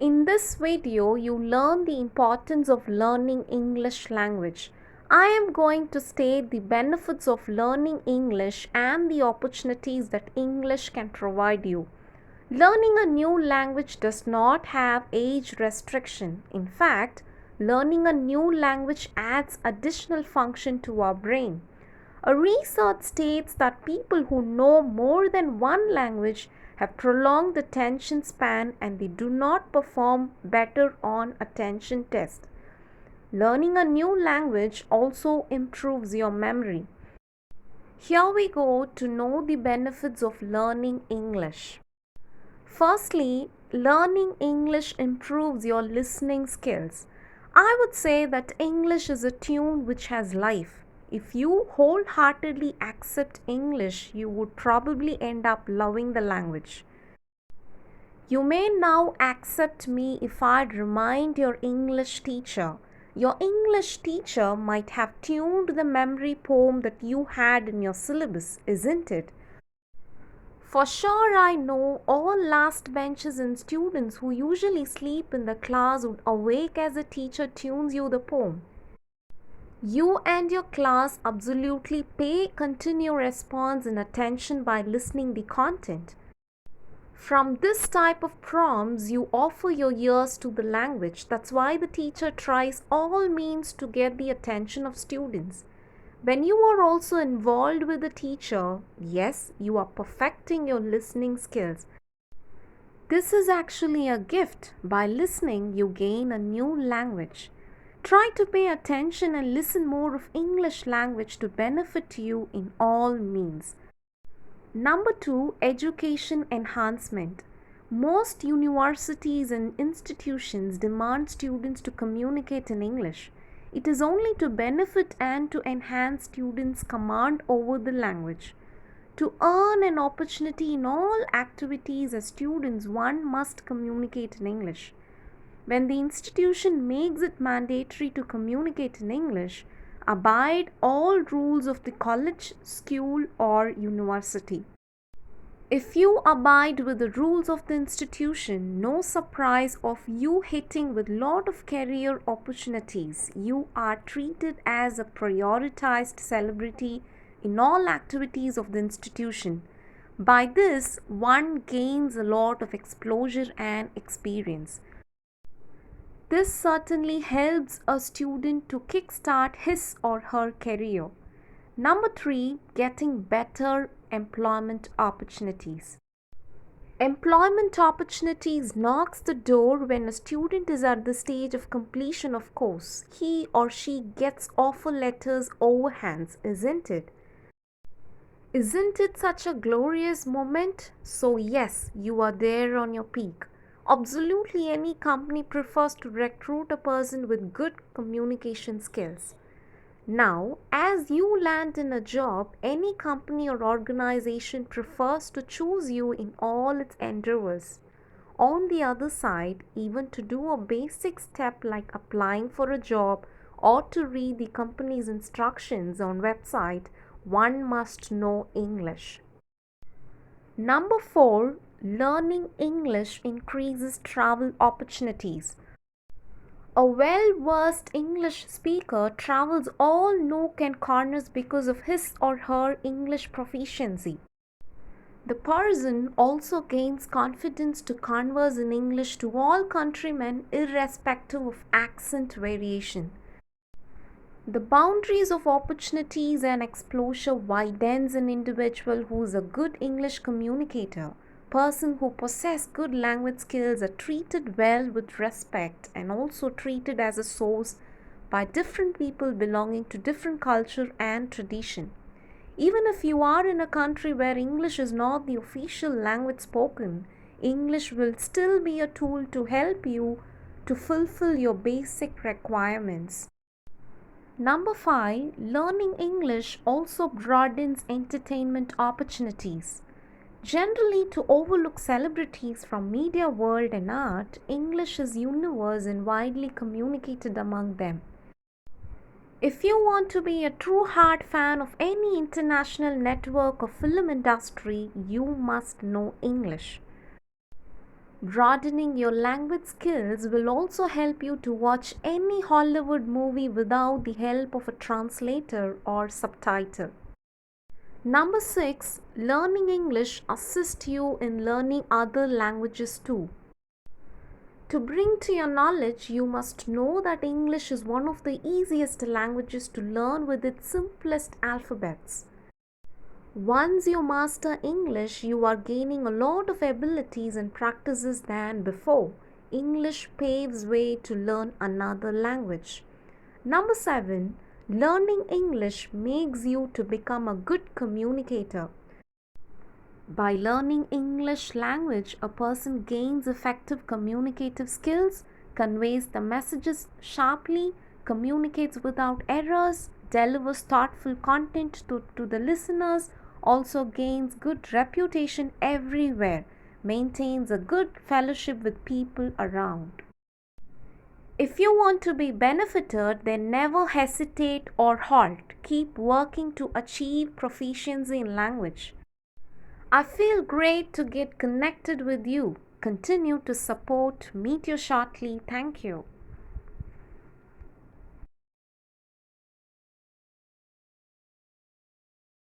In this video, you learn the importance of learning English language. I am going to state the benefits of learning English and the opportunities that English can provide you. Learning a new language does not have age restriction. In fact, learning a new language adds additional function to our brain. A research states that people who know more than one language have prolonged attention span and they do not perform better on attention tests. Learning a new language also improves your memory. Here we go to know the benefits of learning English. Firstly, learning English improves your listening skills. I would say that English is a tune which has life. If you wholeheartedly accept English, you would probably end up loving the language. You may now accept me if I remind your English teacher. Your English teacher might have tuned the memory poem that you had in your syllabus, isn't it? For sure, I know all last benches and students who usually sleep in the class would awake as a teacher tunes you the poem. You and your class absolutely pay continued response and attention by listening the content. From this type of prompts, you offer your ears to the language. That's why the teacher tries all means to get the attention of students. When you are also involved with the teacher, yes, you are perfecting your listening skills. This is actually a gift. By listening, you gain a new language. Try to pay attention and listen more of English language to benefit you in all means. Number 2, education enhancement. Most universities and institutions demand students to communicate in English. It is only to benefit and to enhance students' command over the language. To earn an opportunity in all activities as students, one must communicate in English. When the institution makes it mandatory to communicate in English, abide all rules of the college, school, or university. If you abide with the rules of the institution, no surprise of you hitting with lot of career opportunities. You are treated as a prioritized celebrity in all activities of the institution. By this, one gains a lot of exposure and experience. This certainly helps a student to kickstart his or her career. Number 3, getting better employment opportunities. Employment opportunities knocks the door when a student is at the stage of completion of course. He or she gets offer letters over hands, isn't it? Isn't it such a glorious moment? So yes, you are there on your peak. Absolutely any company prefers to recruit a person with good communication skills. Now, as you land in a job, any company or organization prefers to choose you in all its endeavors. On the other side, even to do a basic step like applying for a job or to read the company's instructions on website, one must know English. Number 4, learning English increases travel opportunities. A well-versed English speaker travels all nook and corners because of his or her English proficiency. The person also gains confidence to converse in English to all countrymen irrespective of accent variation. The boundaries of opportunities and exposure widens an individual who is a good English communicator. Person who possess good language skills are treated well with respect and also treated as a source by different people belonging to different culture and tradition. Even if you are in a country where English is not the official language spoken, English will still be a tool to help you to fulfill your basic requirements. Number 5, learning English also broadens entertainment opportunities. Generally, to overlook celebrities from media world and art, English is universal and widely communicated among them. If you want to be a true hard fan of any international network or film industry, you must know English. Broadening your language skills will also help you to watch any Hollywood movie without the help of a translator or subtitle. Number 6, learning English assists you in learning other languages too. To bring to your knowledge, you must know that English is one of the easiest languages to learn with its simplest alphabets. Once you master English, you are gaining a lot of abilities and practices than before. English paves way to learn another language. Number 7, learning English makes you to become a good communicator. By learning English language, a person gains effective communicative skills, conveys the messages sharply, communicates without errors, delivers thoughtful content to the listeners, also gains good reputation everywhere, maintains a good fellowship with people around. If you want to be benefited, then never hesitate or halt. Keep working to achieve proficiency in language. I feel great to get connected with you. Continue to support. Meet you shortly. Thank you.